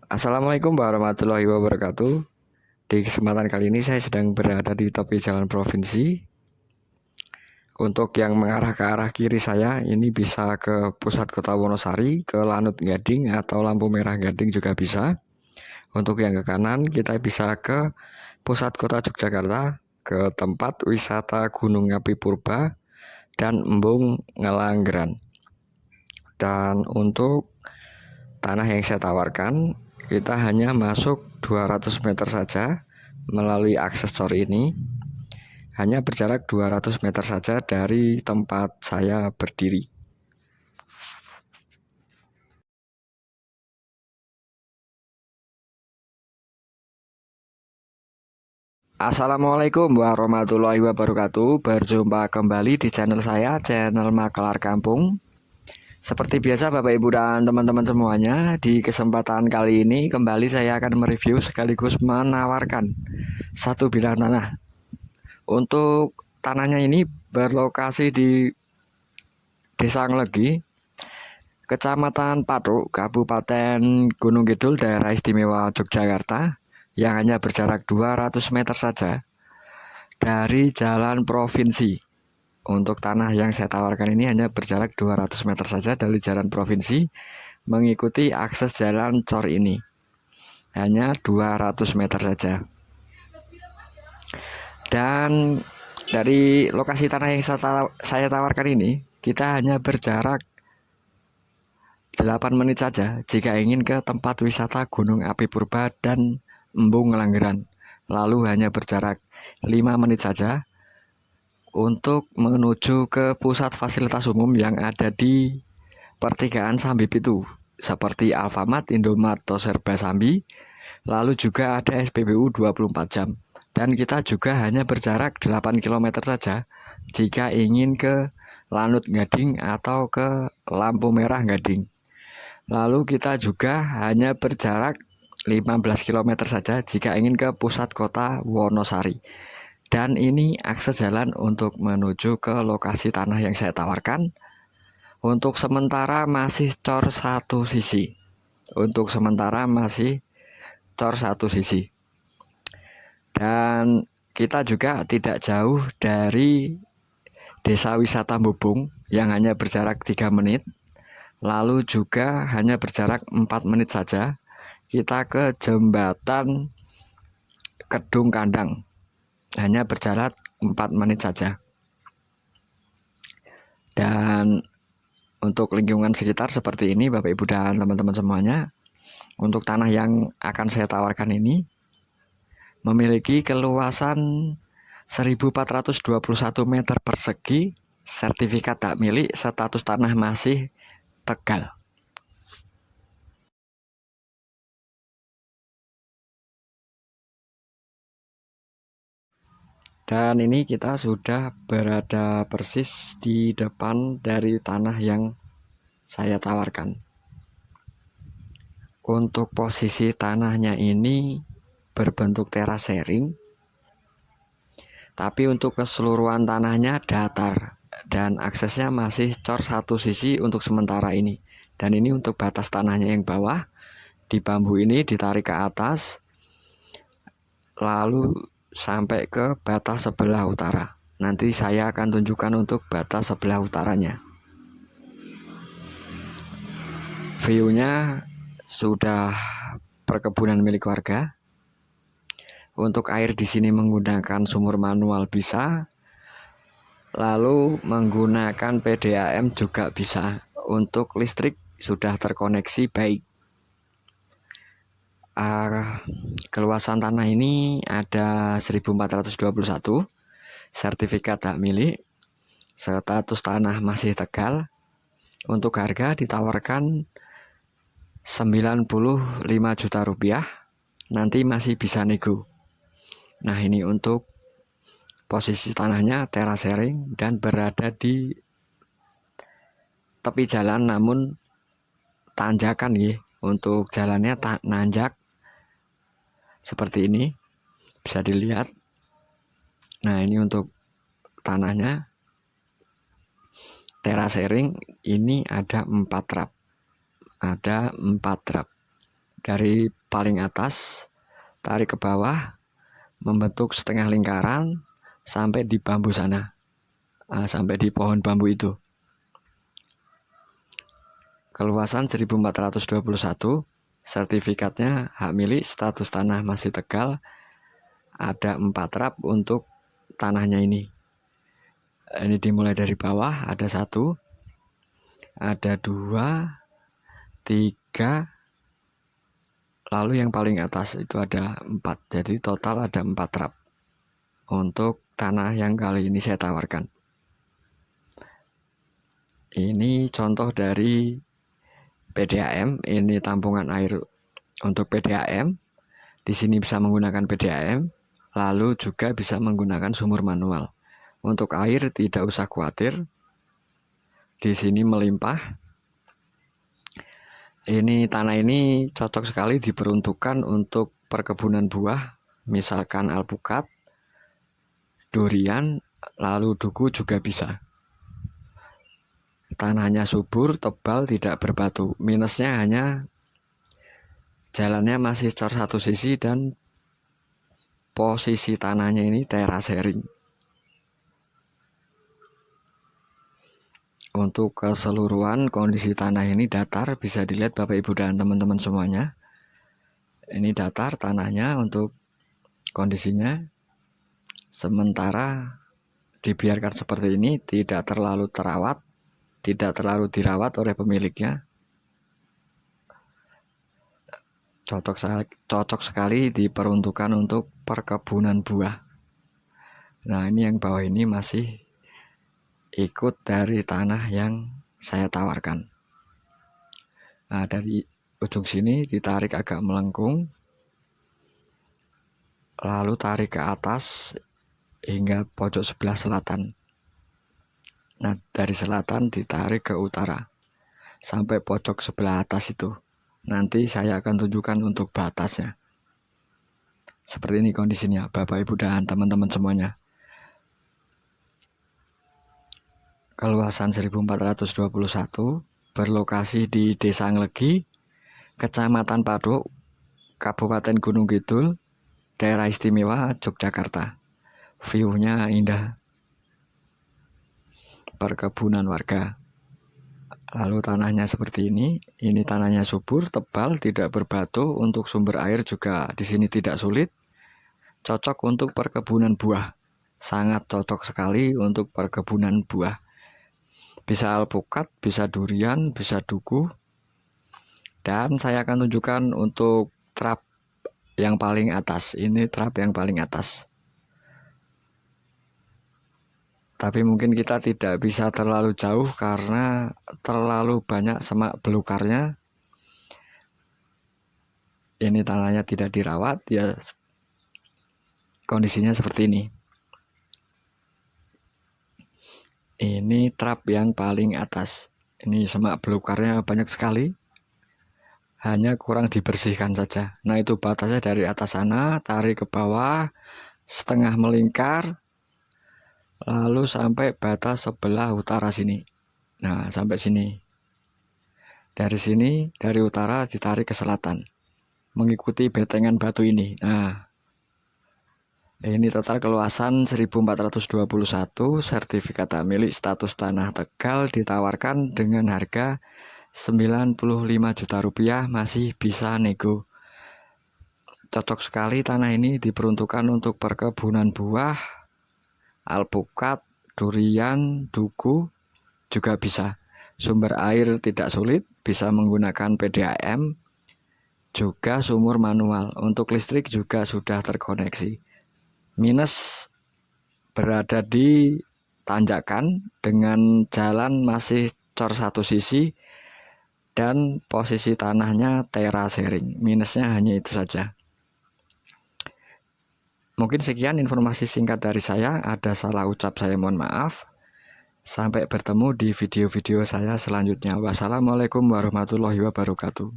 Assalamualaikum warahmatullahi wabarakatuh. Di kesempatan kali ini saya sedang berada di tepi jalan provinsi. Untuk yang mengarah ke arah kiri saya, ini bisa ke pusat kota Wonosari, ke Lanut Gading atau lampu merah Gading juga bisa. Untuk yang ke kanan, kita bisa ke pusat kota Yogyakarta, ke tempat wisata Gunung Api Purba dan Embung Ngelanggeran. Dan untuk tanah yang saya tawarkan, kita hanya masuk 200 meter saja melalui akses cor ini. Hanya berjarak 200 meter saja dari tempat saya berdiri. Assalamualaikum warahmatullahi wabarakatuh. Berjumpa kembali di channel saya, channel Makelar Kampung. Seperti biasa Bapak Ibu dan teman-teman semuanya, di kesempatan kali ini kembali saya akan mereview sekaligus menawarkan satu bidang tanah. Untuk tanahnya ini berlokasi di Desa Nglegi, Kecamatan Patuk, Kabupaten Gunung Kidul, Daerah Istimewa Yogyakarta, yang hanya berjarak 200 meter saja dari jalan provinsi. Untuk tanah yang saya tawarkan ini hanya berjarak 200 meter saja dari jalan provinsi, mengikuti akses jalan cor ini. Hanya 200 meter saja. Dan dari lokasi tanah yang saya tawarkan ini, kita hanya berjarak 8 menit saja jika ingin ke tempat wisata Gunung Api Purba dan Embung Ngelanggeran. Lalu hanya berjarak 5 menit saja untuk menuju ke pusat fasilitas umum yang ada di pertigaan Sambi Pitu, seperti Alfamart, Indomart, atau Serba Sambi. Lalu juga ada SPBU 24 jam. Dan kita juga hanya berjarak 8 km saja jika ingin ke Lanut Gading atau ke Lampu Merah Gading. Lalu kita juga hanya berjarak 15 km saja jika ingin ke pusat kota Wonosari. Dan ini akses jalan untuk menuju ke lokasi tanah yang saya tawarkan. Untuk sementara masih cor satu sisi. Untuk sementara masih cor satu sisi. Dan kita juga tidak jauh dari Desa Wisata Bubung yang hanya berjarak 3 menit. Lalu juga hanya berjarak 4 menit saja kita ke jembatan Kedung Kandang. Hanya berjarak 4 menit saja. Dan untuk lingkungan sekitar seperti ini Bapak Ibu dan teman-teman semuanya, untuk tanah yang akan saya tawarkan ini memiliki keluasan 1421 meter persegi, sertifikat hak milik, status tanah masih Tegal. Dan ini kita sudah berada persis di depan dari tanah yang saya tawarkan. Untuk posisi tanahnya ini berbentuk terasering, tapi untuk keseluruhan tanahnya datar dan aksesnya masih cor satu sisi untuk sementara ini. Dan ini untuk batas tanahnya yang bawah, di bambu ini ditarik ke atas, lalu sampai ke batas sebelah utara. Nanti saya akan tunjukkan untuk batas sebelah utaranya. View-nya sudah perkebunan milik warga. Untuk air di sini menggunakan sumur manual bisa, lalu menggunakan PDAM juga bisa. Untuk listrik sudah terkoneksi baik. Keluasan tanah ini ada 1421, sertifikat hak milik, status tanah masih Tegal. Untuk harga ditawarkan 95 juta rupiah, nanti masih bisa nego. Nah, ini untuk posisi tanahnya terasering dan berada di tepi jalan namun tanjakan ya. Untuk jalannya nanjak seperti ini, bisa dilihat. Nah, ini untuk tanahnya terasering, ini ada 4 trap. Ada 4 trap. Dari paling atas tarik ke bawah, membentuk setengah lingkaran sampai di bambu sana, sampai di pohon bambu itu. Keluasan 1421, sertifikatnya hak milik, status tanah masih Tegal. Ada 4 trap untuk tanahnya ini. Ini dimulai dari bawah, ada 1, ada 2, 3, lalu yang paling atas itu ada 4. Jadi total ada 4 trap untuk tanah yang kali ini saya tawarkan. Ini contoh dari PDAM, ini tampungan air untuk PDAM. Di sini bisa menggunakan PDAM, lalu juga bisa menggunakan sumur manual. Untuk air tidak usah khawatir, di sini melimpah. Ini tanah ini cocok sekali diperuntukkan untuk perkebunan buah, misalkan alpukat, durian, lalu duku juga bisa. Tanahnya subur, tebal, tidak berbatu. Minusnya hanya jalannya masih cor satu sisi dan posisi tanahnya ini terasering. Untuk keseluruhan kondisi tanah ini datar, bisa dilihat Bapak Ibu dan teman-teman semuanya. Ini datar tanahnya untuk kondisinya. Sementara dibiarkan seperti ini, tidak terlalu terawat, tidak terlalu dirawat oleh pemiliknya. Cocok sekali diperuntukkan untuk perkebunan buah. Nah, ini yang bawah ini masih ikut dari tanah yang saya tawarkan. Nah, dari ujung sini ditarik agak melengkung, lalu tarik ke atas hingga pojok sebelah selatan. Nah, dari selatan ditarik ke utara sampai pojok sebelah atas itu. Nanti saya akan tunjukkan untuk batasnya. Seperti ini kondisinya, Bapak Ibu dan teman-teman semuanya. Keluasan 1421, berlokasi di Desa Nglegi, Kecamatan Paduk, Kabupaten Gunung Kidul, Daerah Istimewa Yogyakarta. View-nya indah, perkebunan warga. Lalu tanahnya seperti ini tanahnya subur, tebal, tidak berbatu. Untuk sumber air juga di sini tidak sulit. Cocok untuk perkebunan buah. Sangat cocok sekali untuk perkebunan buah. Bisa alpukat, bisa durian, bisa duku. Dan saya akan tunjukkan untuk trap yang paling atas. Ini trap yang paling atas. Tapi mungkin kita tidak bisa terlalu jauh karena terlalu banyak semak belukarnya. Ini tanahnya tidak dirawat, ya kondisinya seperti ini. Ini trap yang paling atas. Ini semak belukarnya banyak sekali, hanya kurang dibersihkan saja. Nah, itu batasnya dari atas sana, tarik ke bawah, setengah melingkar, lalu sampai batas sebelah utara sini. Nah, sampai sini. Dari sini, dari utara ditarik ke selatan, mengikuti betengan batu ini. Nah, ini total keluasan 1421, sertifikat hak milik, status tanah Tegal, ditawarkan dengan harga 95 juta rupiah, masih bisa nego. Cocok sekali tanah ini diperuntukkan untuk perkebunan buah, alpukat, durian, duku juga bisa. Sumber air tidak sulit, bisa menggunakan PDAM, juga sumur manual. Untuk listrik juga sudah terkoneksi. Minus berada di tanjakan dengan jalan masih cor satu sisi dan posisi tanahnya terasering. Minusnya hanya itu saja. Mungkin sekian informasi singkat dari saya. Ada salah ucap, saya mohon maaf. Sampai bertemu di video-video saya selanjutnya. Wassalamualaikum warahmatullahi wabarakatuh.